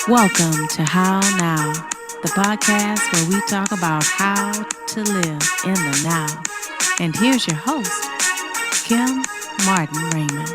Welcome to How Now, the podcast where we talk about how to live in the now. And here's your host, Kim Martin Raymond.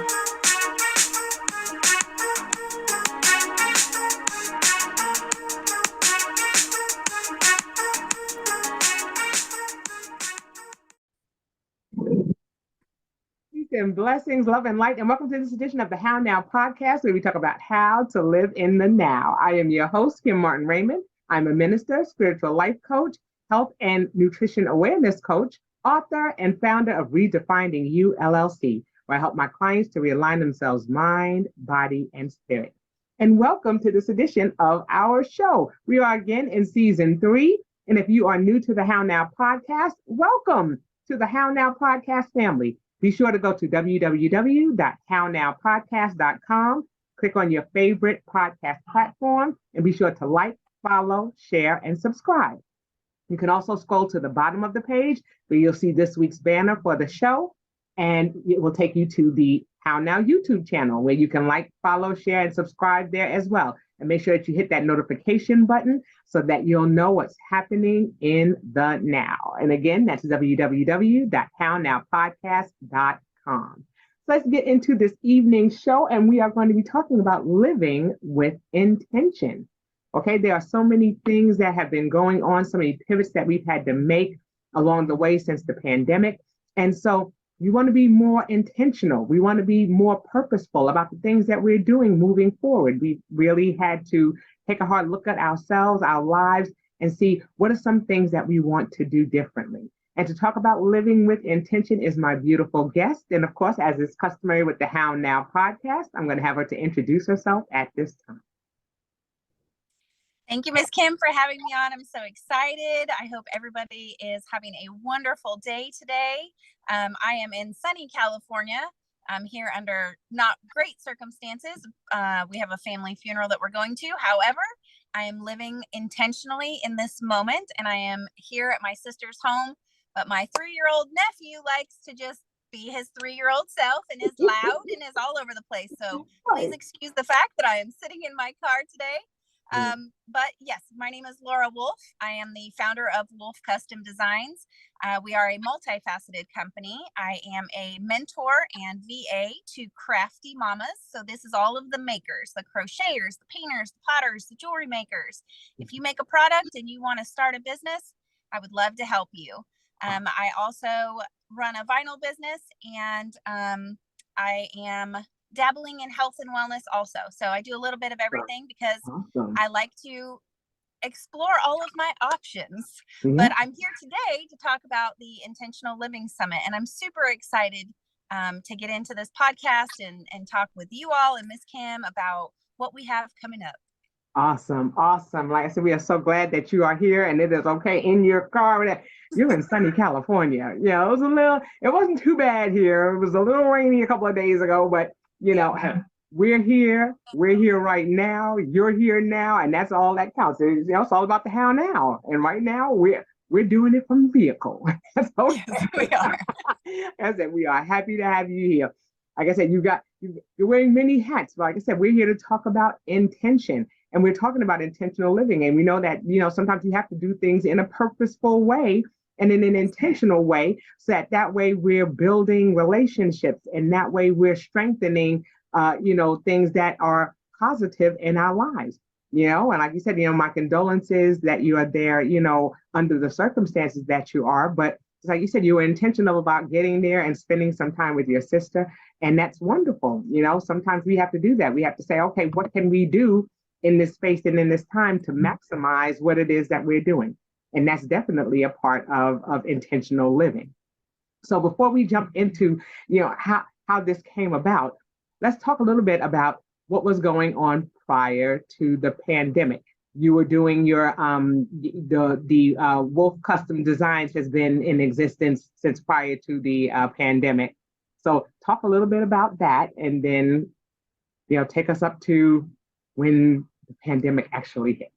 Peace and blessings, love and light, and welcome to this edition of the How Now podcast, where we talk about how to live in the now. I am your host, Kim Martin Raymond. I'm a minister, spiritual life coach, health and nutrition awareness coach, author, and founder of Redefining You LLC, where I help my clients to realign themselves mind, body, and spirit. And welcome to this edition of our show. We are again in season 3, and if you are new to the How Now podcast, welcome to the How Now podcast family. Be sure to go to www.hownowpodcast.com, click on your favorite podcast platform, and be sure to like, follow, share, and subscribe. You can also scroll to the bottom of the page where you'll see this week's banner for the show, and it will take you to the How Now YouTube channel where you can like, follow, share, and subscribe there as well. And make sure that you hit that notification button so that you'll know what's happening in the now. And again, that's www.hownowpodcast.com. So let's get into this evening's show, and we are going to be talking about living with intention. Okay, there are so many things that have been going on, so many pivots that we've had to make along the way since the pandemic. And so we want to be more intentional. We want to be more purposeful about the things that we're doing moving forward. We really had to take a hard look at ourselves, our lives, and see what are some things that we want to do differently. And to talk about living with intention is my beautiful guest. And of course, as is customary with the How Now podcast, I'm going to have her to introduce herself at this time. Thank you, Ms. Kim, for having me on. I'm so excited. I hope everybody is having a wonderful day today. I am in sunny California. I'm here under not great circumstances. We have a family funeral that we're going to. However, I am living intentionally in this moment, and I am here at my sister's home. But my 3-year-old nephew likes to just be his 3-year-old self and is loud and is all over the place. So please excuse the fact that I am sitting in my car today. But yes, my name is Laura Wolff. I am the founder of Wolff Custom Designs. We are a multifaceted company. I am a mentor and VA to crafty mamas. So this is all of the makers, the crocheters, the painters, the potters, the jewelry makers. If you make a product and you want to start a business, I would love to help you. I also run a vinyl business, and I am dabbling in health and wellness also. So I do a little bit of everything because I like to explore all of my options. But I'm here today to talk about the Intentional Living Summit, and I'm super excited to get into this podcast and talk with you all and Miss Kim about what we have coming up. Awesome. Like I said, we are so glad that you are here, and it is okay in your car. You're in sunny California. Yeah, it wasn't too bad here. It was a little rainy a couple of days ago, but we're here right now. You're here now, and that's all that counts. It's all about the how now. And right now, we're doing it from the vehicle. That's okay. Yes, we are. As I said, we are happy to have you here. Like I said, you're wearing many hats. But like I said, we're here to talk about intention, and we're talking about intentional living. And we know that sometimes you have to do things in a purposeful way and in an intentional way, so that way we're building relationships, and that way we're strengthening, things that are positive in our lives. And like you said, my condolences that you are there, under the circumstances that you are. But like you said, you were intentional about getting there and spending some time with your sister, and that's wonderful. Sometimes we have to do that. We have to say, okay, what can we do in this space and in this time to maximize what it is that we're doing? And that's definitely a part of intentional living. So before we jump into, how this came about, let's talk a little bit about what was going on prior to the pandemic. You were doing your the Wolff Custom Designs has been in existence since prior to the pandemic. So talk a little bit about that, and then take us up to when the pandemic actually hit.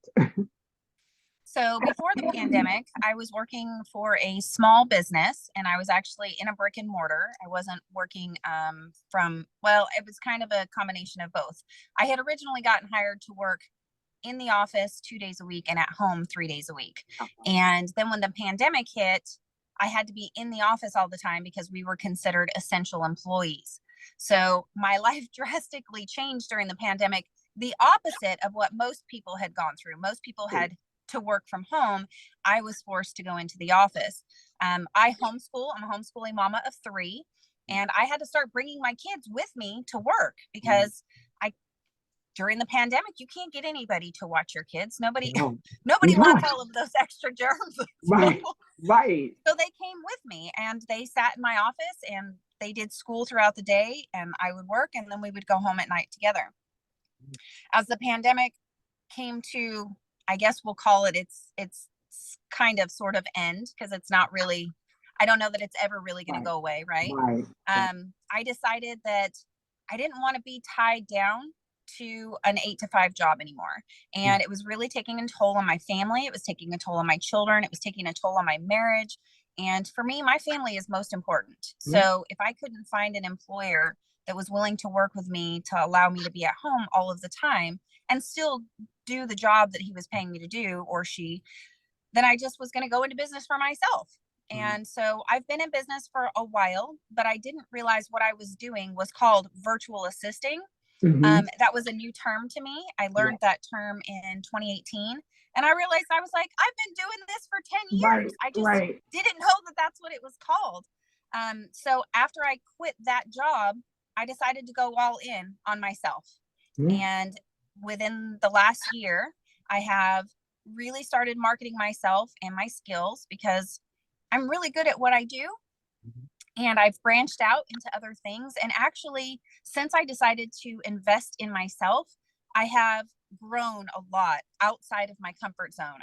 So before the pandemic, I was working for a small business, and I was actually in a brick and mortar. I wasn't working it was kind of a combination of both. I had originally gotten hired to work in the office 2 days a week and at home 3 days a week. And then when the pandemic hit, I had to be in the office all the time because we were considered essential employees. So my life drastically changed during the pandemic, the opposite of what most people had gone through. Most people had to work from home. I was forced to go into the office. I homeschool. I'm a homeschooling mama of 3, and I had to start bringing my kids with me to work because during the pandemic, you can't get anybody to watch your kids. Nobody wants all of those extra germs. Right. So they came with me and they sat in my office and they did school throughout the day, and I would work, and then we would go home at night together. As the pandemic came to, I guess we'll call it, it's kind of sort of end, because it's not really, I don't know that it's ever really going to go away. Right. I decided that I didn't want to be tied down to an 8 to 5 job anymore. And it was really taking a toll on my family. It was taking a toll on my children. It was taking a toll on my marriage. And for me, my family is most important. So if I couldn't find an employer that was willing to work with me to allow me to be at home all of the time and still do the job that he was paying me to do, or she, then I just was going to go into business for myself. And so I've been in business for a while, but I didn't realize what I was doing was called virtual assisting. That was a new term to me. I learned that term in 2018. And I realized, I was like, I've been doing this for 10 years. I just didn't know that that's what it was called. So after I quit that job, I decided to go all in on myself. And within the last year, I have really started marketing myself and my skills because I'm really good at what I do. And I've branched out into other things. And actually, since I decided to invest in myself, I have grown a lot outside of my comfort zone.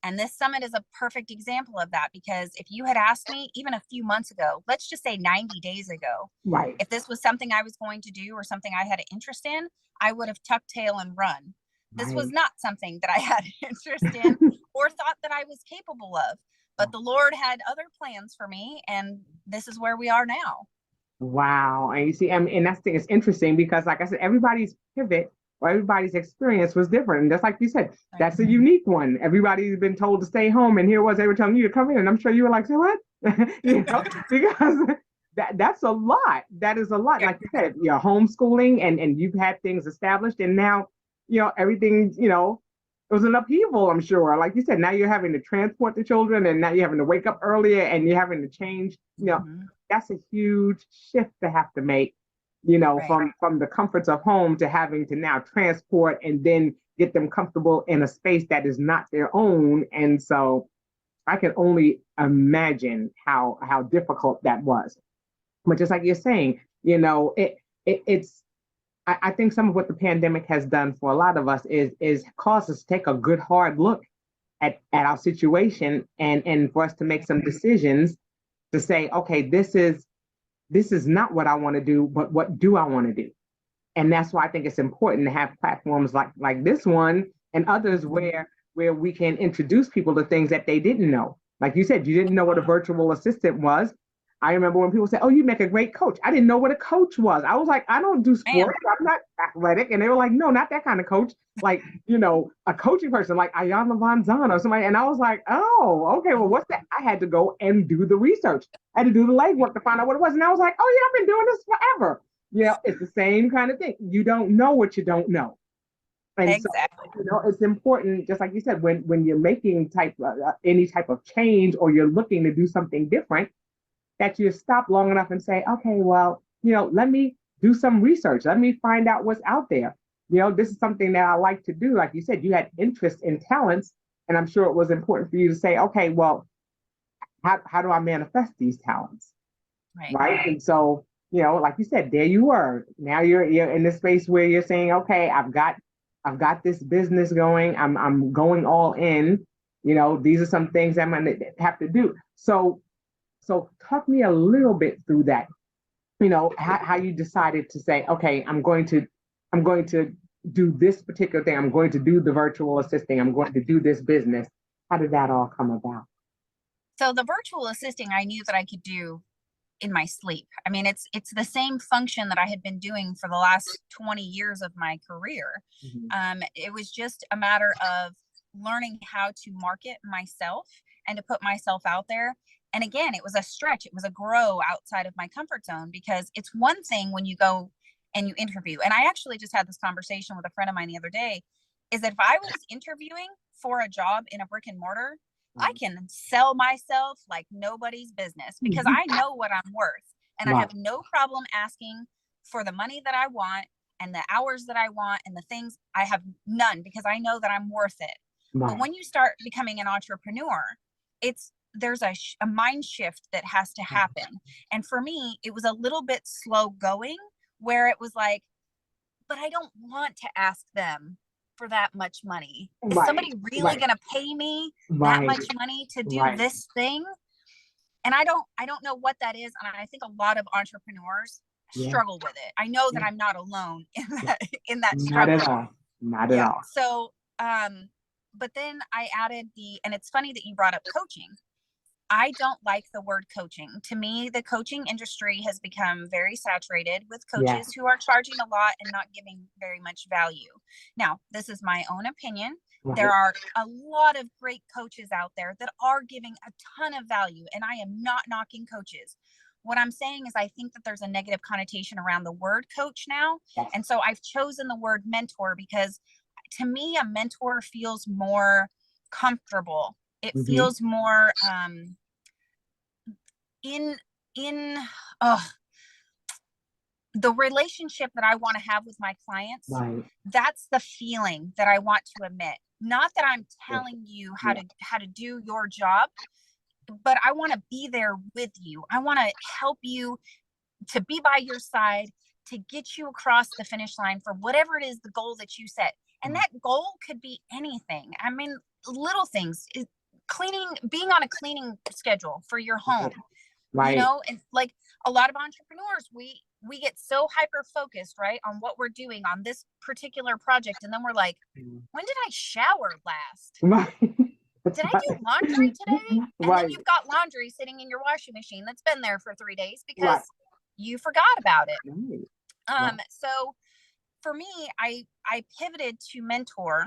And this summit is a perfect example of that, because if you had asked me even a few months ago, let's just say 90 days ago, if this was something I was going to do or something I had an interest in, I would have tucked tail and run. This was not something that I had an interest in or thought that I was capable of. But the Lord had other plans for me, and this is where we are now. Wow. And you see, and that's the thing, it's interesting because, like I said, everybody's pivot or everybody's experience was different. And just like you said, that's a unique one. Everybody's been told to stay home, and here it was, they were telling you to come in. And I'm sure you were like, say what? Because that's a lot. That is a lot. Like you said, you're homeschooling and you've had things established, and now, everything, it was an upheaval, I'm sure. Like you said, now you're having to transport the children, and now you're having to wake up earlier, and you're having to change. That's a huge shift to have to make, from the comforts of home to having to now transport and then get them comfortable in a space that is not their own. And so I can only imagine how difficult that was. But just like you're saying, it's I think some of what the pandemic has done for a lot of us is caused us to take a good hard look at our situation and for us to make some decisions to say, okay, this is not what I want to do, but what do I want to do? And that's why I think it's important to have platforms like this one and others where we can introduce people to things that they didn't know. Like you said, you didn't know what a virtual assistant was. I remember when people said, oh, you make a great coach. I didn't know what a coach was. I was like, I don't do sports. I'm not athletic. And they were like, no, not that kind of coach. Like, a coaching person like Ayana Von Zahn or somebody. And I was like, oh, okay, well, what's that? I had to go and do the research. I had to do the legwork to find out what it was. And I was like, oh, yeah, I've been doing this forever. It's the same kind of thing. You don't know what you don't know. And exactly. So, it's important, just like you said, when you're making any type of change or you're looking to do something different, that you stop long enough and say, okay, well, let me do some research. Let me find out what's out there. This is something that I like to do. Like you said, you had interest in talents, and I'm sure it was important for you to say, okay, well, how do I manifest these talents? Right. And so, like you said, there you were. Now you're in this space where you're saying, okay, I've got this business going. I'm going all in. These are some things I'm going to have to do. So talk me a little bit through that, how you decided to say, okay, I'm going to do this particular thing. I'm going to do the virtual assisting. I'm going to do this business. How did that all come about? So the virtual assisting, I knew that I could do in my sleep. I mean, it's the same function that I had been doing for the last 20 years of my career. It was just a matter of learning how to market myself and to put myself out there. And again, it was a stretch. It was a grow outside of my comfort zone, because it's one thing when you go and you interview. And I actually just had this conversation with a friend of mine the other day, is that if I was interviewing for a job in a brick and mortar, I can sell myself like nobody's business, because I know what I'm worth, and I have no problem asking for the money that I want and the hours that I want and the things. I have none, because I know that I'm worth it. But when you start becoming an entrepreneur, there's a mind shift that has to happen. And for me, it was a little bit slow going, where it was like, but I don't want to ask them for that much money. Is somebody really going to pay me that much money to do this thing? And I don't know what that is. And I think a lot of entrepreneurs struggle with it. I know that I'm not alone in that struggle. Not at all. So, but then I added and it's funny that you brought up coaching. I don't like the word coaching. To me, the coaching industry has become very saturated with coaches who are charging a lot and not giving very much value. Now, this is my own opinion. There are a lot of great coaches out there that are giving a ton of value, and I am not knocking coaches. What I'm saying is I think that there's a negative connotation around the word coach now. And so I've chosen the word mentor, because to me, a mentor feels more comfortable. It feels more in the relationship that I want to have with my clients. That's the feeling that I want to emit. Not that I'm telling you how to do your job, but I want to be there with you. I want to help you, to be by your side, to get you across the finish line for whatever it is, the goal that you set. And that goal could be anything. I mean, little things, being on a cleaning schedule for your home, you know, and like a lot of entrepreneurs, we get so hyper focused, right, on what we're doing on this particular project. And then we're like, when did I shower last? Did I do laundry today? And then you've got laundry sitting in your washing machine that's been there for 3 days because you forgot about it. So for me, I pivoted to mentor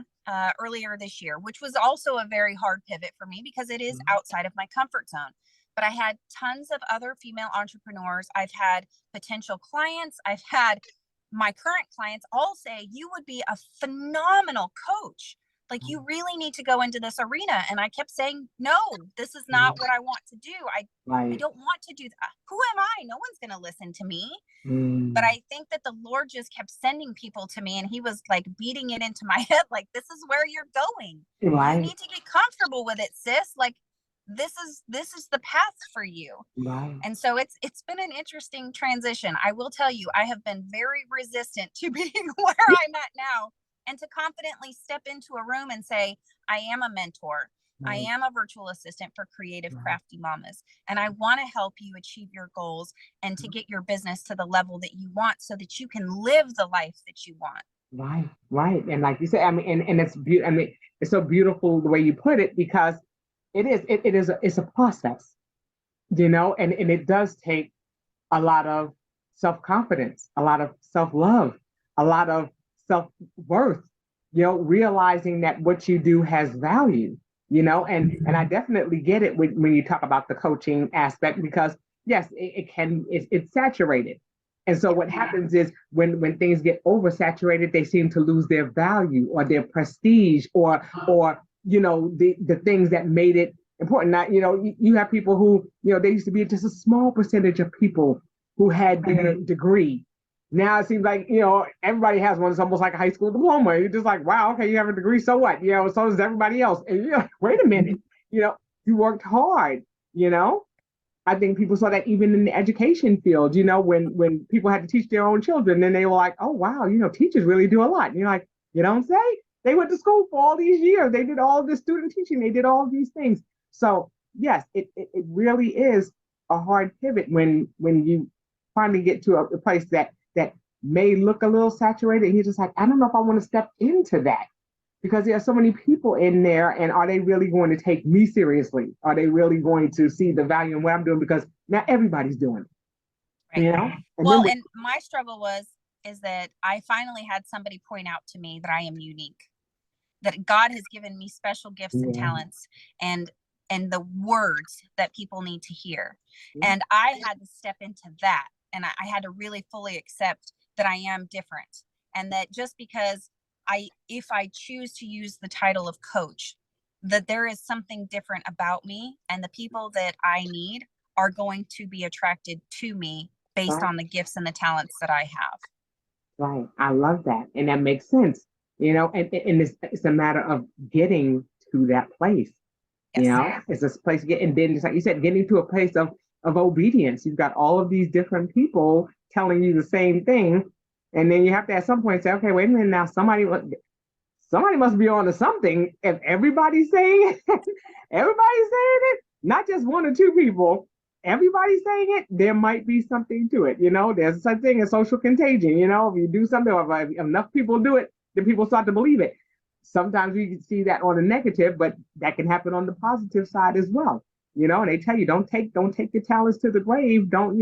earlier this year, which was also a very hard pivot for me because it is outside of my comfort zone. But I had tons of other female entrepreneurs. I've had potential clients. I've had my current clients all say, you would be a phenomenal coach. Like, you really need to go into this arena. And I kept saying, no, this is not what I want to do. I don't want to do that. Who am I? No one's going to listen to me. But I think that the Lord just kept sending people to me, and he was like beating it into my head. Like, this is where you're going. You need to get comfortable with it, sis. Like, this is the path for you. And so it's been an interesting transition. I will tell you, I have been very resistant to being where I'm at now, and to confidently step into a room and say, I am a mentor. I am a virtual assistant for creative, crafty mamas. And I want to help you achieve your goals and to get your business to the level that you want so that you can live the life that you want. Right. And like you said, I mean, and it's beautiful. I mean, it's so beautiful the way you put it, because it's a process, you know, and it does take a lot of self-confidence, a lot of self-love, a lot of self-worth, you know, realizing that what you do has value, you know, and I definitely get it when you talk about the coaching aspect, because yes, it's saturated. And so what happens is when things get oversaturated, they seem to lose their value or their prestige or you know, the things that made it important. Now, you know, you have people who, you know, there used to be just a small percentage of people who had the degree. Now it seems like, you know, everybody has one. It's almost like a high school diploma. You're just like, wow, okay, you have a degree, so what? You know, so does everybody else. And you're like, wait a minute, you know, you worked hard, you know? I think people saw that even in the education field, you know, when people had to teach their own children, then they were like, oh, wow, you know, teachers really do a lot. And you're like, you don't say? They went to school for all these years. They did all this student teaching. They did all these things. So yes, it really is a hard pivot when you finally get to a place that may look a little saturated. And you're just like, I don't know if I want to step into that, because there are so many people in there. And are they really going to take me seriously? Are they really going to see the value in what I'm doing? Because now everybody's doing it. Right. you know? And Well, then and my struggle is that I finally had somebody point out to me that I am unique, that God has given me special gifts and yeah, talents and the words that people need to hear. yeah, And I had to step into that. And I had to really fully accept that I am different. And that just because if I choose to use the title of coach, that there is something different about me, and the people that I need are going to be attracted to me based right, on the gifts and the talents that I have. right. I love that. And that makes sense, you know, and it's a matter of getting to that place. You Yes. know, it's a place to get, and then just like you said, getting to a place of obedience. You've got all of these different people telling you the same thing, and then you have to at some point say, okay, wait a minute now, somebody must be on to something. If everybody's saying it, everybody's saying it, not just one or two people, everybody's saying it, there might be something to it. You know, there's such thing as social contagion. You know, if you do something, or if enough people do it, then people start to believe it. Sometimes we can see that on the negative, but that can happen on the positive side as well. You know, and they tell you don't take your talents to the grave. Don't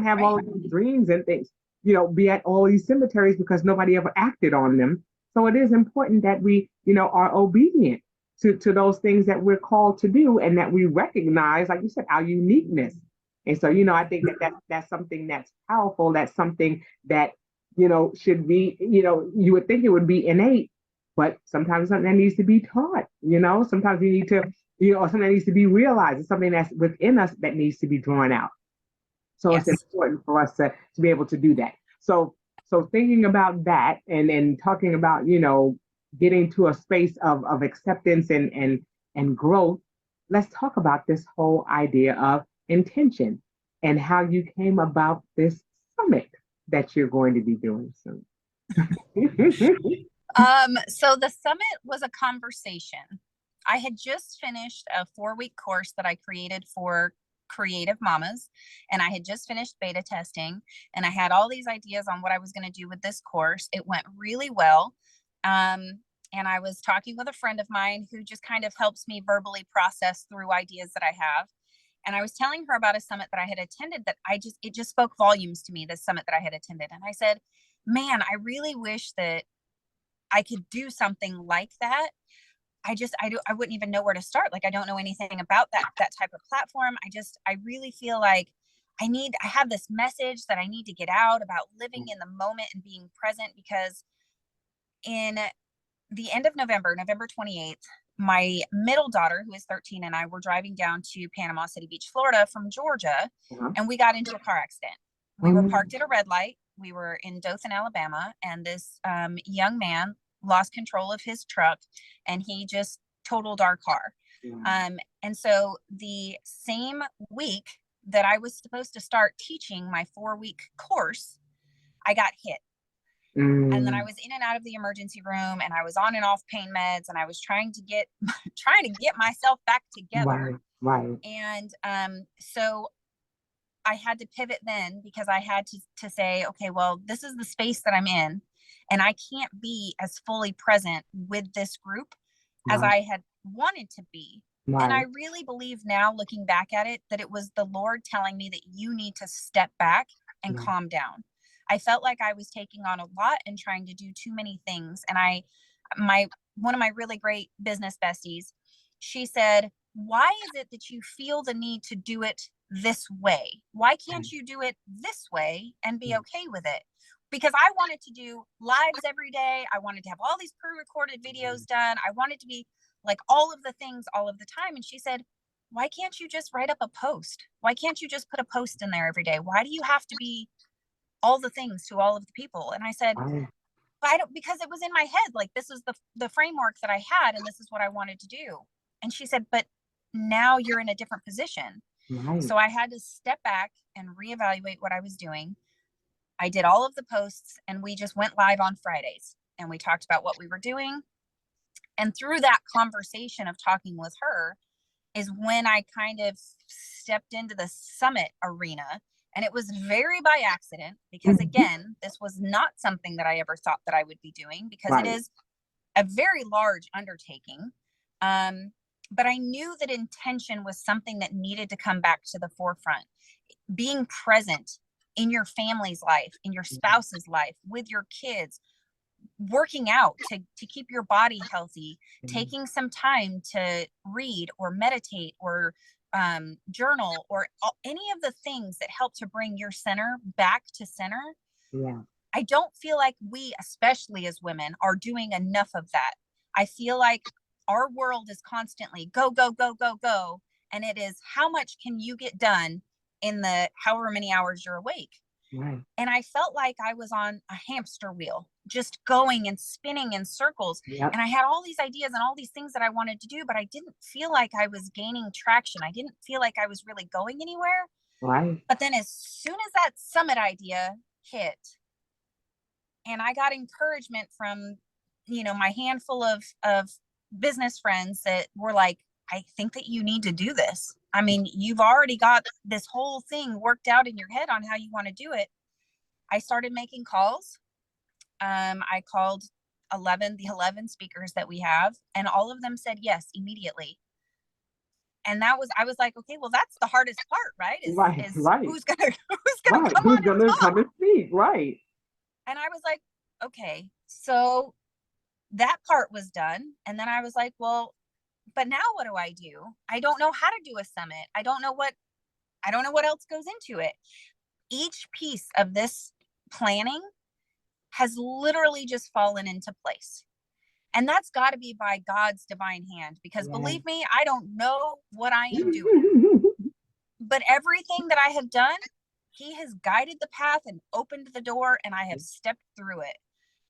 have all Right. these dreams and things. You know, be at all these cemeteries because nobody ever acted on them. So it is important that we, are obedient to those things that we're called to do, and that we recognize, like you said, our uniqueness. And so, I think that's something that's powerful. That's something that, should be, you would think it would be innate, but sometimes something that needs to be taught, sometimes we need to, or something that needs to be realized. It's something that's within us that needs to be drawn out. So it's Yes. important for us to be able to do that. So thinking about that, and talking about, getting to a space of acceptance and growth, let's talk about this whole idea of intention and how you came about this summit that you're going to be doing soon. So the summit was a conversation. I had just finished a 4-week course that I created for creative mamas, and I had just finished beta testing, and I had all these ideas on what I was going to do with this course. It went really well. And I was talking with a friend of mine who just kind of helps me verbally process through ideas that I have. And I was telling her about a summit that I had attended that it just spoke volumes to me, this summit that I had attended. And I said, man, I really wish that I could do something like that. I wouldn't even know where to start. Like, I don't know anything about that type of platform. I really feel like I have this message that I need to get out about living in the moment and being present, because in the end of November 28th, my middle daughter, who is 13, and I were driving down to Panama City Beach, Florida from Georgia, Uh-huh. and we got into a car accident. We were parked at a red light. We were in Dothan, Alabama, and this young man lost control of his truck, and he just totaled our car. And so the same week that I was supposed to start teaching my 4-week course, I got hit. And then I was in and out of the emergency room, and I was on and off pain meds, and I was trying to get myself back together. Right. And so I had to pivot then, because I had to say, okay, well, this is the space that I'm in, and I can't be as fully present with this group as I had wanted to be. And I really believe now, looking back at it, that it was the Lord telling me that you need to step back and calm down. I felt like I was taking on a lot and trying to do too many things. And one of my really great business besties, she said, why is it that you feel the need to do it this way? Why can't you do it this way and be okay with it? Because I wanted to do lives every day. I wanted to have all these pre-recorded videos done. I wanted to be like all of the things all of the time. And she said, why can't you just write up a post? Why can't you just put a post in there every day? Why do you have to be all the things to all of the people? And I said, I don't, because it was in my head, like, this is the framework that I had, and this is what I wanted to do. And she said, but now you're in a different position. So I had to step back and reevaluate what I was doing. I did all of the posts, and we just went live on Fridays, and we talked about what we were doing. And through that conversation of talking with her is when I kind of stepped into the summit arena. And it was very by accident, because again, this was not something that I ever thought that I would be doing, because it is a very large undertaking. But I knew that intention was something that needed to come back to the forefront. Being present in your family's life, in your spouse's life, with your kids, working out to keep your body healthy, taking some time to read or meditate or journal, or any of the things that help to bring your center back to center. Yeah. I don't feel like we, especially as women, are doing enough of that. I feel like our world is constantly go, go, go, go, go. And it is, how much can you get done in the however many hours you're awake? Right. And I felt like I was on a hamster wheel, just going and spinning in circles. Yep. And I had all these ideas and all these things that I wanted to do, but I didn't feel like I was gaining traction. I didn't feel like I was really going anywhere. Right. But then as soon as that summit idea hit, and I got encouragement from, my handful of business friends that were like, I think that you need to do this. I mean, you've already got this whole thing worked out in your head on how you want to do it. I started making calls. I called the 11 speakers that we have, and all of them said yes immediately. And I was like, okay, well, that's the hardest part, right? Right. Who's gonna Right. come Who's on and gonna talk? come and speak? Right. And I was like, okay, so that part was done. And then I was like, well, but now what do I do? I don't know how to do a summit. I don't know what else goes into it. Each piece of this planning has literally just fallen into place. And that's got to be by God's divine hand, because believe me, I don't know what I am doing. But everything that I have done, he has guided the path and opened the door, and I have stepped through it.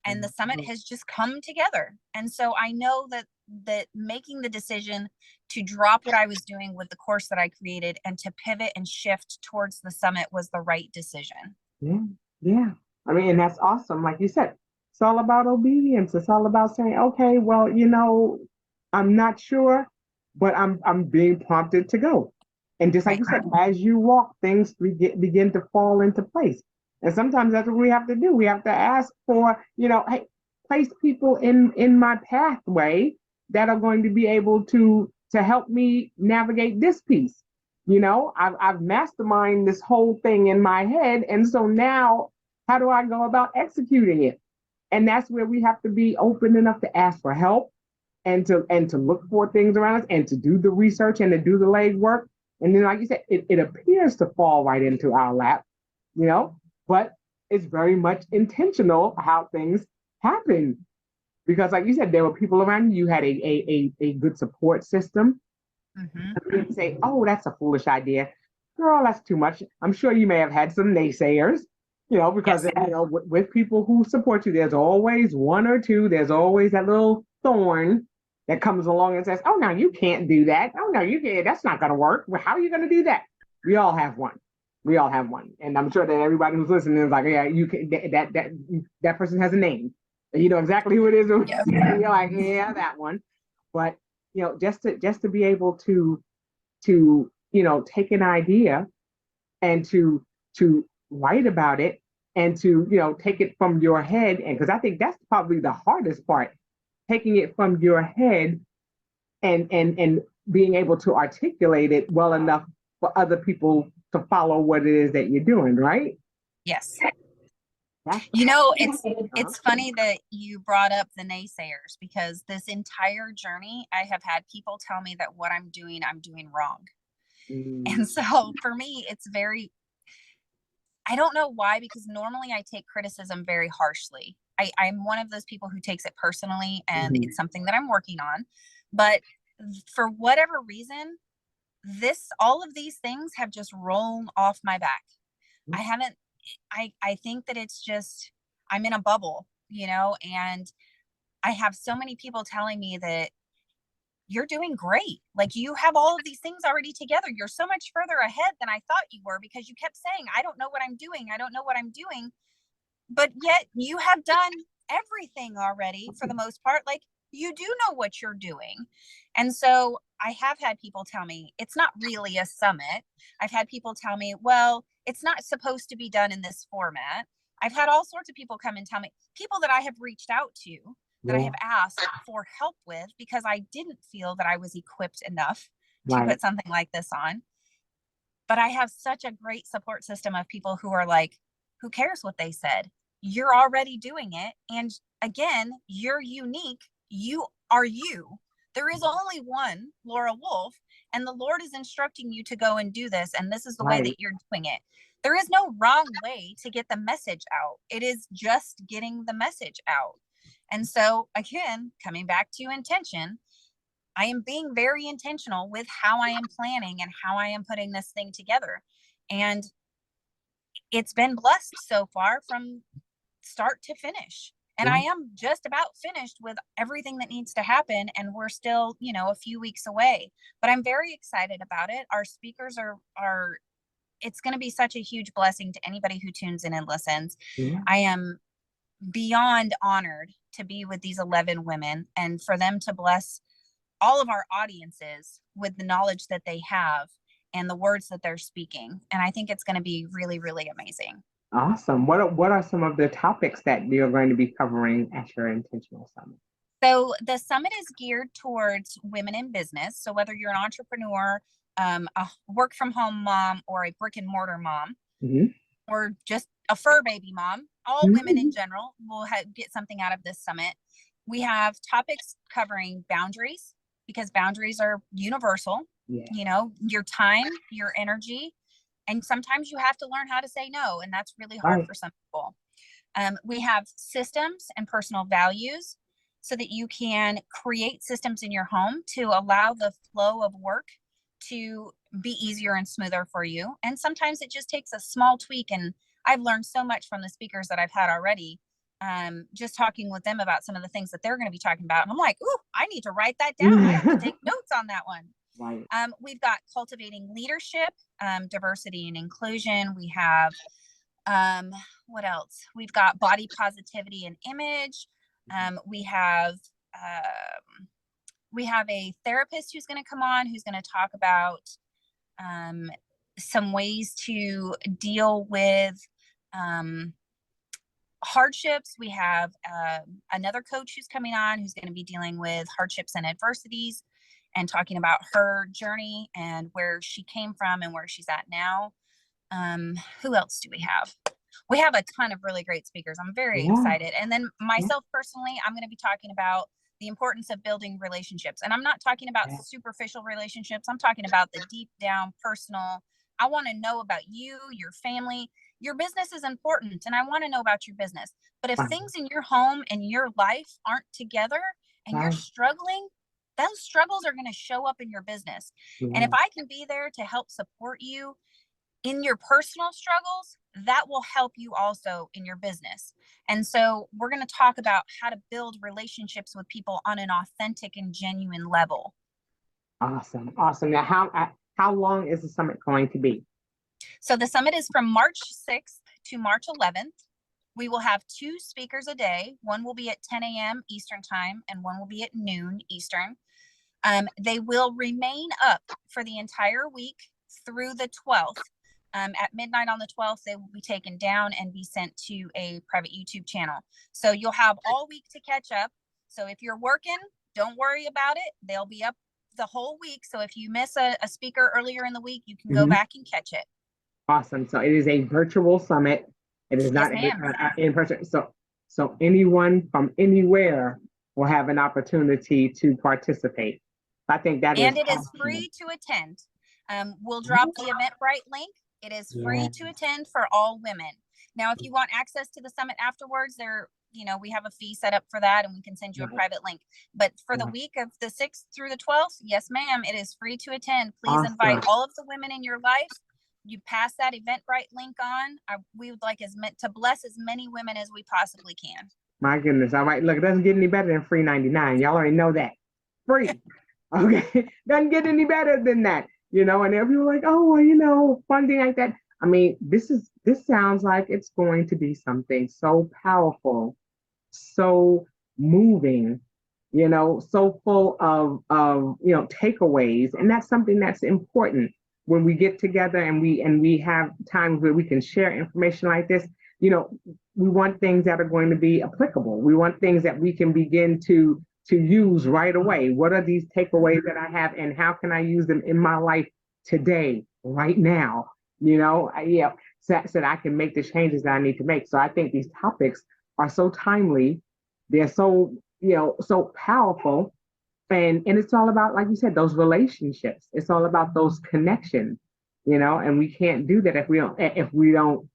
And the summit has just come together. And so I know that making the decision to drop what I was doing with the course that I created and to pivot and shift towards the summit was the right decision. Yeah. Yeah. I mean, and that's awesome. Like you said, it's all about obedience. It's all about saying, okay, well, I'm not sure, but I'm being prompted to go. And just like you said, as you walk, things begin to fall into place. And sometimes that's what we have to do. We have to ask for, hey, place people in my pathway that are going to be able to help me navigate this piece. I've masterminded this whole thing in my head. And so now, how do I go about executing it? And that's where we have to be open enough to ask for help and to look for things around us and to do the research and to do the legwork. And then, like you said, it appears to fall right into our lap, but it's very much intentional how things happen. Because like you said, there were people around you, you had a good support system. Mm-hmm. You say, oh, that's a foolish idea. Girl, that's too much. I'm sure you may have had some naysayers, because, yes, with people who support you, there's always one or two, there's always that little thorn that comes along and says, oh, no, you can't do that. Oh, no, you can't. That's not going to work. Well, how are you going to do that? We all have one. And I'm sure that everybody who's listening is like, yeah, you can, that person has a name. And you know exactly who it is. Yes. You're like, yeah, that one. But, just to be able to take an idea and to write about it and to, take it from your head. And because I think that's probably the hardest part, taking it from your head and being able to articulate it well enough for other people to follow what it is that you're doing, right? Yes. It's funny that you brought up the naysayers, because this entire journey, I have had people tell me that what I'm doing wrong. And so for me, it's I don't know why, because normally I take criticism very harshly. I'm one of those people who takes it personally, and it's something that I'm working on. But for whatever reason, all of these things have just rolled off my back. I think that it's just, I'm in a bubble, and I have so many people telling me that you're doing great. Like, you have all of these things already together. You're so much further ahead than I thought you were, because you kept saying, I don't know what I'm doing. I don't know what I'm doing. But yet you have done everything already for the most part. Like, you do know what you're doing. And so I have had people tell me it's not really a summit. I've had people tell me, well, it's not supposed to be done in this format. I've had all sorts of people come and tell me, people that I have reached out to, that I have asked for help with, because I didn't feel that I was equipped enough to put something like this on. But I have such a great support system of people who are like, who cares what they said? You're already doing it. And again, you're unique. You are you. There is only one Laura Wolff, and the Lord is instructing you to go and do this. And this is the way Right. that you're doing it. There is no wrong way to get the message out. It is just getting the message out. And so, again, coming back to intention, I am being very intentional with how I am planning and how I am putting this thing together. And it's been blessed so far from start to finish. And I am just about finished with everything that needs to happen. And we're still, a few weeks away, but I'm very excited about it. Our speakers are it's going to be such a huge blessing to anybody who tunes in and listens. Yeah. I am beyond honored to be with these 11 women and for them to bless all of our audiences with the knowledge that they have and the words that they're speaking. And I think it's going to be really, really amazing. Awesome. What are some of the topics that you're going to be covering at your Intentional Summit? So the summit is geared towards women in business. So whether you're an entrepreneur, a work from home mom, or a brick and mortar mom, or just a fur baby mom, all women in general will get something out of this summit. We have topics covering boundaries, because boundaries are universal. Your time, your energy, and sometimes you have to learn how to say no, and that's really hard for some people. We have systems and personal values, so that you can create systems in your home to allow the flow of work to be easier and smoother for you. And sometimes it just takes a small tweak. And I've learned so much from the speakers that I've had already, just talking with them about some of the things that they're going to be talking about. And I'm like, ooh, I need to write that down. I have to take notes on that one. Right. We've got cultivating leadership, diversity and inclusion. We have, what else? We've got body positivity and image. We have a therapist who's going to come on, who's going to talk about some ways to deal with hardships. We have another coach who's coming on, who's going to be dealing with hardships and adversities and talking about her journey and where she came from and where she's at now. Who else do we have? We have a ton of really great speakers. I'm very excited. And then myself personally, I'm going to be talking about the importance of building relationships. And I'm not talking about superficial relationships. I'm talking about the deep down personal. I want to know about you, your family. Your business is important, and I want to know about your business. But if things in your home and your life aren't together and you're struggling, those struggles are going to show up in your business. And if I can be there to help support you in your personal struggles, that will help you also in your business. And so we're going to talk about how to build relationships with people on an authentic and genuine level. Awesome. Now, how long is the summit going to be? So the summit is from March 6th to March 11th. We will have 2 speakers a day. One will be at 10 a.m. Eastern time, and one will be at noon Eastern. They will remain up for the entire week through the 12th. At midnight on the 12th, they will be taken down and be sent to a private YouTube channel. So you'll have all week to catch up. So if you're working, don't worry about it. They'll be up the whole week. So if you miss a speaker earlier in the week, you can go back and catch it. Awesome. So it is a virtual summit. It is not in person. So anyone from anywhere will have an opportunity to participate. I think that and it is free to attend. We'll drop the Eventbrite link. It is free to attend for all women. Now, if you want access to the summit afterwards, we have a fee set up for that, and we can send you a private link. But for the week of the 6th through the 12th, yes, ma'am, it is free to attend. Please invite all of the women in your life. You pass that Eventbrite link on. We would like to bless as many women as we possibly can. My goodness. All right. Look, it doesn't get any better than free 99. Y'all already know that. Free. Okay. Doesn't get any better than that. And everyone's like, oh, funding like that. I mean, this sounds like it's going to be something so powerful, so moving, so full of takeaways. And that's something that's important when we get together and we have times where we can share information like this. We want things that are going to be applicable. We want things that we can begin to use right away. What are these takeaways that I have, and how can I use them in my life today right now, so that I can make the changes that I need to make. So I think these topics are so timely. They're so, so powerful. And it's all about, like you said, those relationships. It's all about those connections, and we can't do that if we don't,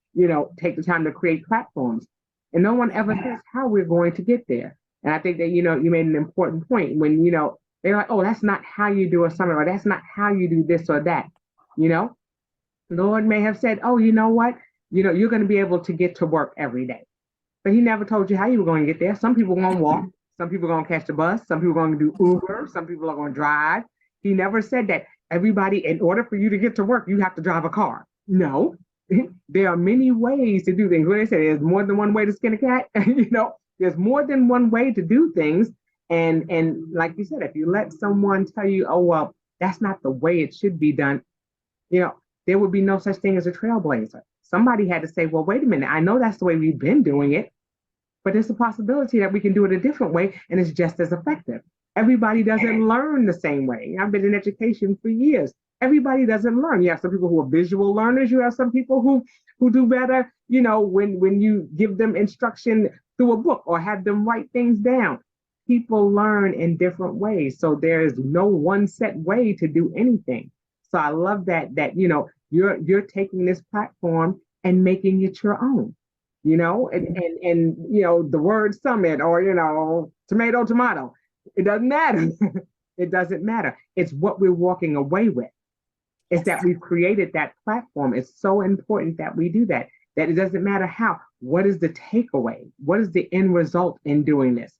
take the time to create platforms. And no one ever says how we're going to get there. And I think that, you made an important point when, they're like, oh, that's not how you do a summit, or that's not how you do this or that. You know, Lord may have said, oh, you know what? You're going to be able to get to work every day. But he never told you how you were going to get there. Some people are going to walk. Some people are going to catch the bus. Some people are going to do Uber. Some people are going to drive. He never said that everybody, in order for you to get to work, you have to drive a car. No, there are many ways to do things. When they say there's more than one way to skin a cat, there's more than one way to do things. And like you said, if you let someone tell you, oh, well, that's not the way it should be done, there would be no such thing as a trailblazer. Somebody had to say, well, wait a minute, I know that's the way we've been doing it, but there's a possibility that we can do it a different way and it's just as effective. Everybody doesn't learn the same way. I've been in education for years. Everybody doesn't learn. You have some people who are visual learners. You have some people who do better, when you give them instruction through a book or have them write things down. People learn in different ways. So there is no one set way to do anything. So I love that you're taking this platform and making it your own, and the word summit or tomato, it doesn't matter. It doesn't matter. It's what we're walking away with. It's that we've created that platform. It's so important that we do that it doesn't matter how. What is the takeaway? What is the end result in doing this?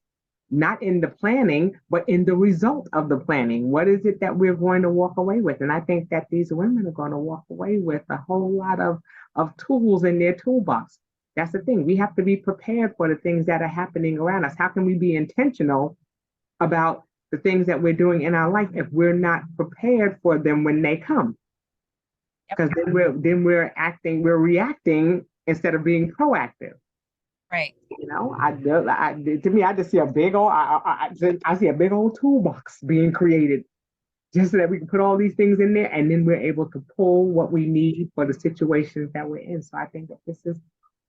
Not in the planning, but in the result of the planning. What is it that we're going to walk away with? And I think that these women are going to walk away with a whole lot of tools in their toolbox. That's the thing. We have to be prepared for the things that are happening around us. How can we be intentional about the things that we're doing in our life if we're not prepared for them when they come? Because we're reacting instead of being proactive. Right. To me, I just see a big old, I see a big old toolbox being created just so that we can put all these things in there, and then we're able to pull what we need for the situations that we're in. So I think that this is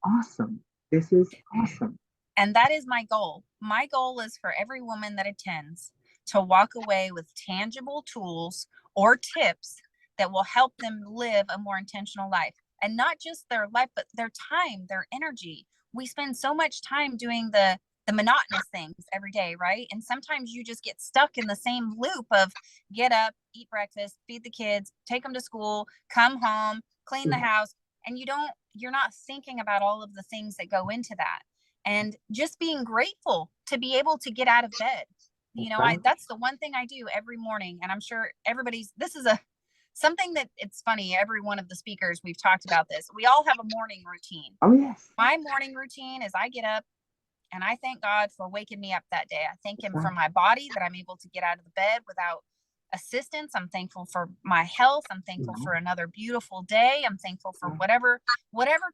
awesome. This is awesome. And that is my goal. My goal is for every woman that attends to walk away with tangible tools or tips that will help them live a more intentional life. And not just their life, but their time, their energy. We spend so much time doing the monotonous things every day, right? And sometimes you just get stuck in the same loop of get up, eat breakfast, feed the kids, take them to school, come home, clean the house. And you're not thinking about all of the things that go into that. And just being grateful to be able to get out of bed. That's the one thing I do every morning. And I'm sure this is something that it's funny. Every one of the speakers, we've talked about this. We all have a morning routine. Oh, yes. My morning routine is I get up and I thank God for waking me up that day. I thank him for my body, that I'm able to get out of the bed without assistance. I'm thankful for my health. I'm thankful for another beautiful day. I'm thankful for whatever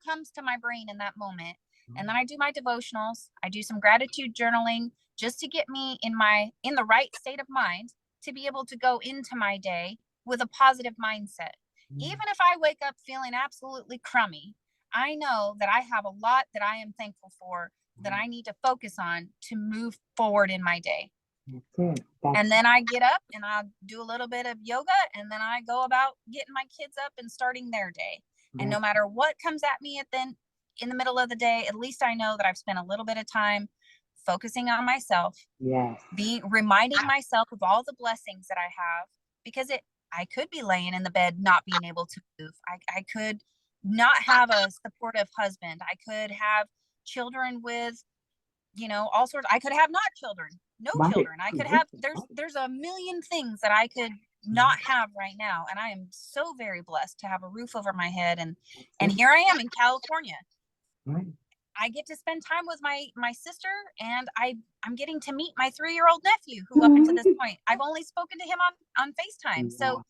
comes to my brain in that moment. And then I do my devotionals. I do some gratitude journaling just to get me in the right state of mind to be able to go into my day with a positive mindset. Even if I wake up feeling absolutely crummy, I know that I have a lot that I am thankful for that I need to focus on to move forward in my day. And then I get up and I'll do a little bit of yoga, and then I go about getting my kids up and starting their day. And no matter what comes at me in the middle of the day, at least I know that I've spent a little bit of time focusing on myself, reminding myself of all the blessings that I have, because I could be laying in the bed not being able to move. I could not have a supportive husband. I could have children with, all sorts. I could have not children, no children. I could have, there's a million things that I could not have right now. And I am so very blessed to have a roof over my head. And here I am in California. I get to spend time with my sister, and I'm getting to meet my 3-year-old nephew, who up until this point, I've only spoken to him on FaceTime. So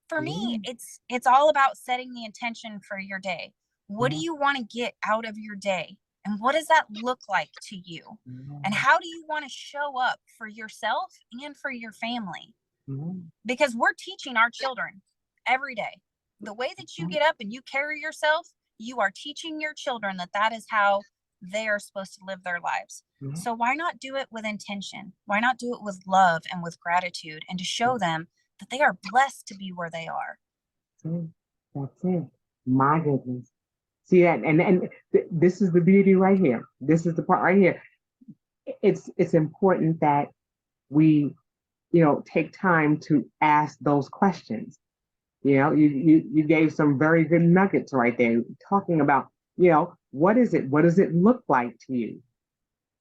for me, it's all about setting the intention for your day. What do you want to get out of your day? And what does that look like to you? And how do you want to show up for yourself and for your family? Because we're teaching our children every day. the way that you get up and you carry yourself, you are teaching your children that that is how they are supposed to live their lives. So why not do it with intention? Why not do it with love and with gratitude, and to show them that they are blessed to be where they are? That's it. My goodness. See that, and this is the beauty right here. This is the part right here. It's important that we, take time to ask those questions. You gave some very good nuggets right there, talking about, what is it? What does it look like to you?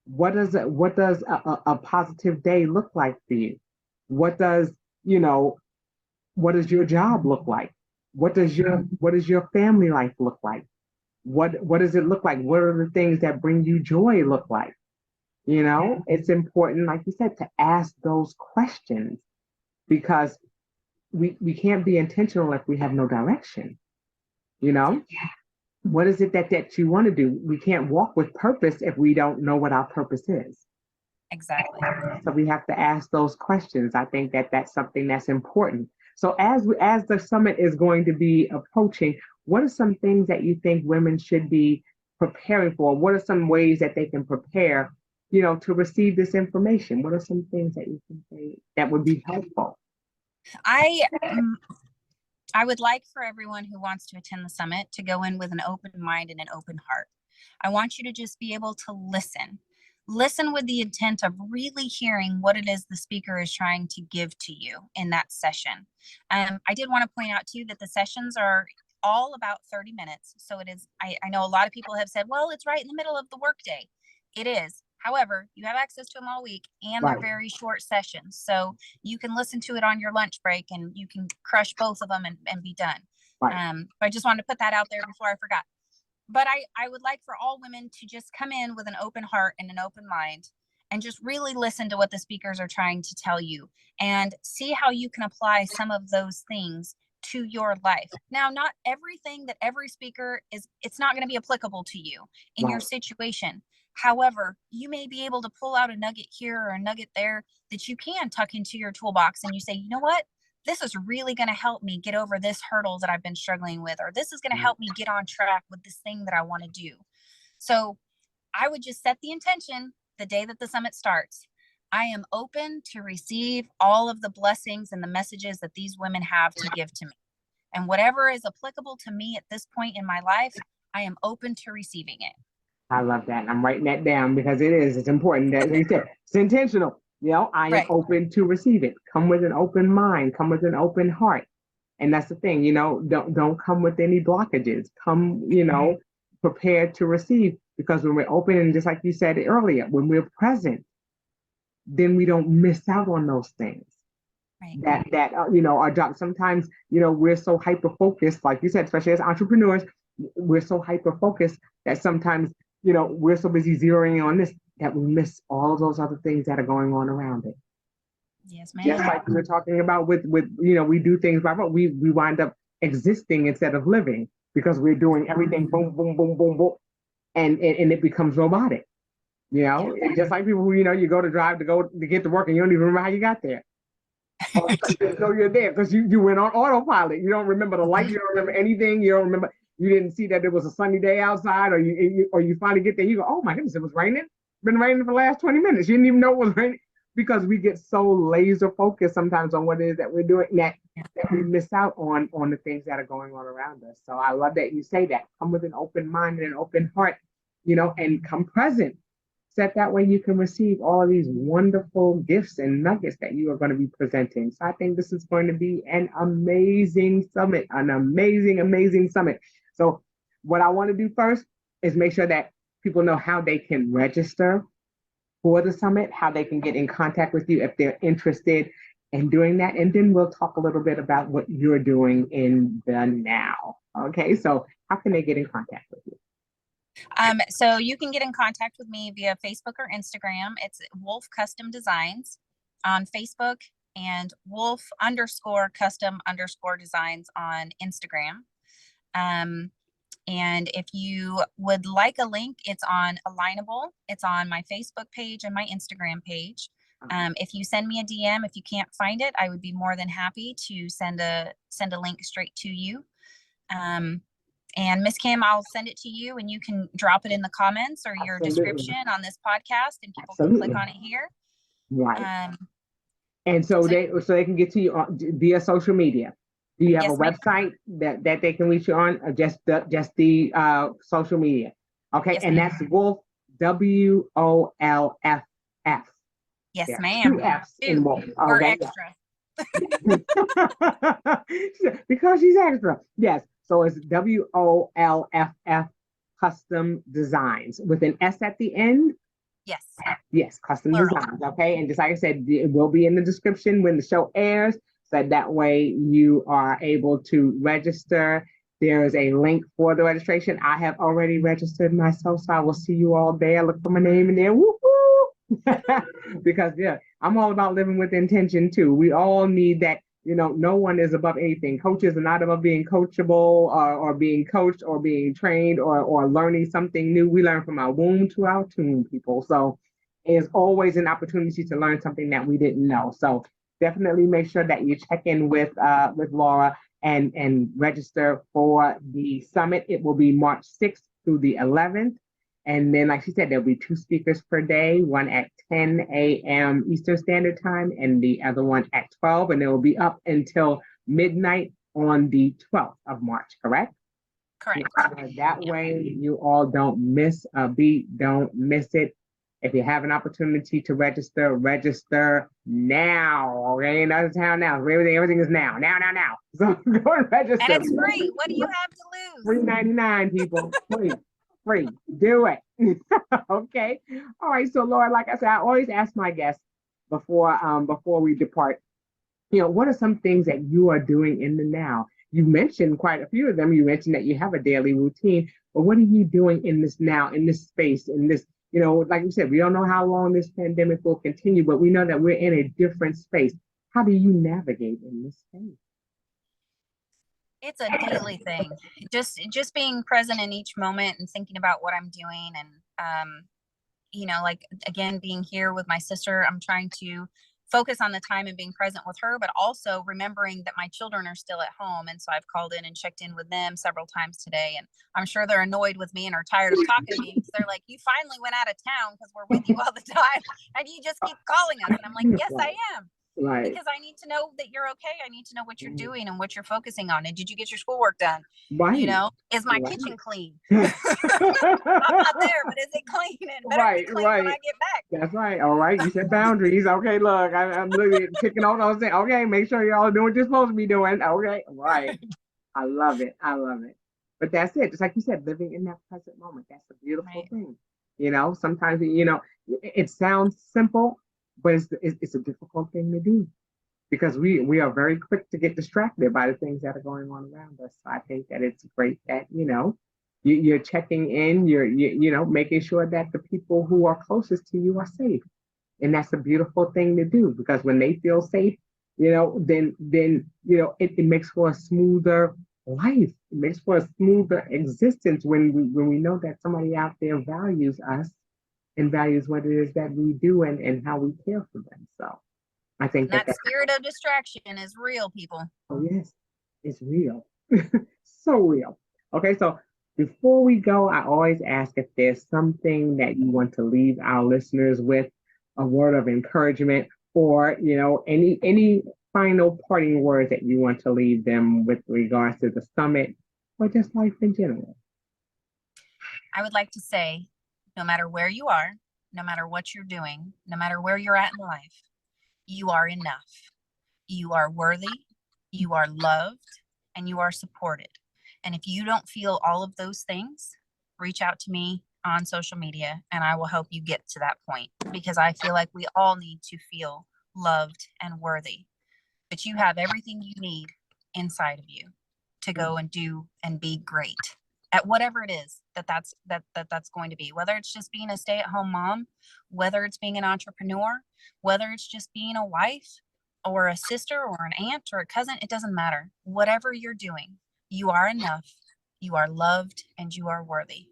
What does a positive day look like for you? What does, what does your job look like? What does your family life look like? What does it look like? What are the things that bring you joy look like? It's important, like you said, to ask those questions, because we can't be intentional if we have no direction. What is it that you want to do? We can't walk with purpose if we don't know what our purpose is. Exactly. So we have to ask those questions. I think that that's something that's important. So as the summit is going to be approaching, what are some things that you think women should be preparing for? What are some ways that they can prepare, to receive this information? What are some things that you think that would be helpful? I would like for everyone who wants to attend the summit to go in with an open mind and an open heart. I want you to just be able to listen with the intent of really hearing what it is the speaker is trying to give to you in that session. I did want to point out too that the sessions are all about 30 minutes. So it is, I know a lot of people have said, well, it's right in the middle of the workday. It is. However, you have access to them all week, and they're very short sessions. So you can listen to it on your lunch break, and you can crush both of them and be done. I just wanted to put that out there before I forgot. But I would like for all women to just come in with an open heart and an open mind, and just really listen to what the speakers are trying to tell you, and see how you can apply some of those things to your life. Now, not everything that every speaker it's not going to be applicable to you in your situation. However, you may be able to pull out a nugget here or a nugget there that you can tuck into your toolbox, and you say, you know what? This is really going to help me get over this hurdle that I've been struggling with, or this is going to help me get on track with this thing that I want to do. So I would just set the intention the day that the summit starts. I am open to receive all of the blessings and the messages that these women have to give to me. And whatever is applicable to me at this point in my life, I am open to receiving it. I love that. I'm writing that down because it's important that, like you said, it's intentional. I am open to receive it. Come with an open mind, come with an open heart. And that's the thing, don't come with any blockages. Come, prepared to receive, because when we're open, and just like you said earlier, when we're present, then we don't miss out on those things. That our job. Sometimes, we're so hyper focused, like you said, especially as entrepreneurs, we're so hyper focused that sometimes, we're so busy zeroing on this that we miss all of those other things that are going on around it. Yes, ma'am. Just like we were talking about with we do things by we wind up existing instead of living, because we're doing everything boom, boom, boom, boom, boom, and it becomes robotic. Just like people who, you go to drive to get to work, and you don't even remember how you got there. So you're there because you went on autopilot. You don't remember the light. You don't remember anything. You don't remember. You didn't see that it was a sunny day outside, or you finally get there. You go, oh my goodness, it was raining. Been raining for the last 20 minutes. You didn't even know it was raining, because we get so laser focused sometimes on what it is that we're doing that we miss out on the things that are going on around us. So I love that you say that. Come with an open mind and an open heart, and come present. So that way you can receive all of these wonderful gifts and nuggets that you are going to be presenting. So I think this is going to be an amazing summit, an amazing, amazing summit. So what I want to do first is make sure that people know how they can register for the summit, how they can get in contact with you if they're interested in doing that. And then we'll talk a little bit about what you're doing in the now. Okay, so how can they get in contact with you? So you can get in contact with me via Facebook or Instagram. It's Wolff Custom Designs on Facebook, and Wolff_custom_designs on Instagram. And if you would like a link, it's on Alignable. It's on my Facebook page and my Instagram page. If you send me a DM, if you can't find it, I would be more than happy to send a link straight to you. And Miss Kim, I'll send it to you and you can drop it in the comments or your description on this podcast and people can click on it here. Right. And so they can get to you via social media. Do you have a website that they can reach you on, or just the social media? Okay, yes, and that's Wolff, WOLFF. Yes, ma'am. 2 F's in Wolff. We're extra. Because she's extra. Yes. So it's WOLFF Custom Designs with an S at the end. Yes. Yes, Custom Designs. Okay. And just like I said, it will be in the description when the show airs. So that way you are able to register. There is a link for the registration. I have already registered myself, so I will see you all there. Look for my name in there. Woo-hoo! Because yeah, I'm all about living with intention too. We all need that. No one is above anything. Coaches are not above being coachable or being coached or being trained or learning something new. We learn from our womb to our tomb, people. So it's always an opportunity to learn something that we didn't know. So definitely make sure that you check in with Laura and register for the summit. It will be March 6th through the 11th. And then, like she said, there'll be 2 speakers per day, one at 10 a.m. Eastern Standard Time and the other one at 12. And it will be up until midnight on the 12th of March, correct? Correct. That way you all don't miss a beat, don't miss it. If you have an opportunity to register now. Okay, in other town now. Everything is now. So go and register. And it's free. What do you have to lose? $3.99, people. Free. Do it. Okay. All right. So Laura, like I said, I always ask my guests before we depart, what are some things that you are doing in the now? You mentioned quite a few of them. You mentioned that you have a daily routine, but what are you doing in this now, in this space, in this, like you said, we don't know how long this pandemic will continue, but we know that we're in a different space. How do you navigate in this space? It's a daily thing. Just being present in each moment and thinking about what I'm doing. And, like, again, being here with my sister, I'm trying to focus on the time and being present with her, but also remembering that my children are still at home. And so I've called in and checked in with them several times today. And I'm sure they're annoyed with me and are tired of talking to me because they're like, you finally went out of town because we're with you all the time. And you just keep calling us. And I'm like, yes, I am. Right. Because I need to know that you're okay. I need to know what you're doing and what you're focusing on. And did you get your schoolwork done? Right. Is my kitchen clean? I'm not there, but is it clean? And better be clean when I get back. That's right. All right. You said boundaries. Okay, look, I'm literally ticking all those things. Okay, make sure y'all are doing what you're supposed to be doing. Okay. Right. I love it. But that's it. Just like you said, living in that present moment. That's a beautiful thing. Sometimes, it sounds simple, but it's a difficult thing to do because we are very quick to get distracted by the things that are going on around us. So I think that it's great that, you're checking in, you're making sure that the people who are closest to you are safe. And that's a beautiful thing to do because when they feel safe, then it makes for a smoother life. It makes for a smoother existence when we know that somebody out there values us and values what it is that we do and how we care for them. So I think that spirit of distraction is real, people. Oh, yes, it's real. So real. Okay, so before we go, I always ask if there's something that you want to leave our listeners with, a word of encouragement, or any final parting words that you want to leave them with regards to the summit or just life in general. I would like to say, no matter where you are, no matter what you're doing, no matter where you're at in life, you are enough. You are worthy, you are loved, and you are supported. And if you don't feel all of those things, reach out to me on social media and I will help you get to that point because I feel like we all need to feel loved and worthy. But you have everything you need inside of you to go and do and be great at whatever it is that's going to be, whether it's just being a stay-at-home mom, whether it's being an entrepreneur, whether it's just being a wife or a sister or an aunt or a cousin, it doesn't matter. Whatever you're doing, you are enough, you are loved, and you are worthy.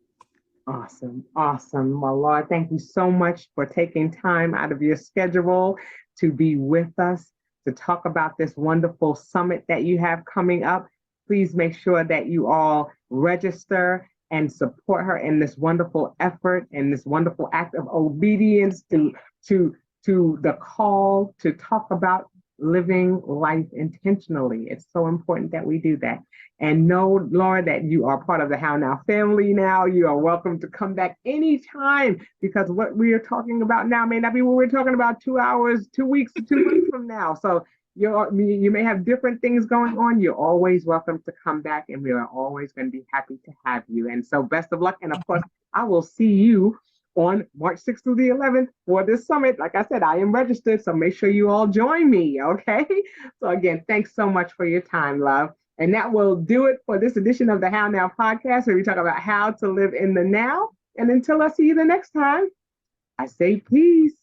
Awesome. Awesome. Well, Lord, thank you so much for taking time out of your schedule to be with us to talk about this wonderful summit that you have coming up. Please make sure that you all register and support her in this wonderful effort and this wonderful act of obedience to to the call to talk about living life intentionally. It's so important that we do that. And know, Lord, that you are part of the How Now family now. You are welcome to come back anytime because what we are talking about now may not be what we're talking about 2 hours, 2 weeks, 2 months from now. So you may have different things going on. You're always welcome to come back, and we are always going to be happy to have you. And so best of luck. And of course, I will see you on March 6th through the 11th for this summit. Like I said, I am registered, so make sure you all join me, okay? So again, thanks so much for your time, love. And that will do it for this edition of the How Now podcast, where we talk about how to live in the now. And until I see you the next time, I say peace.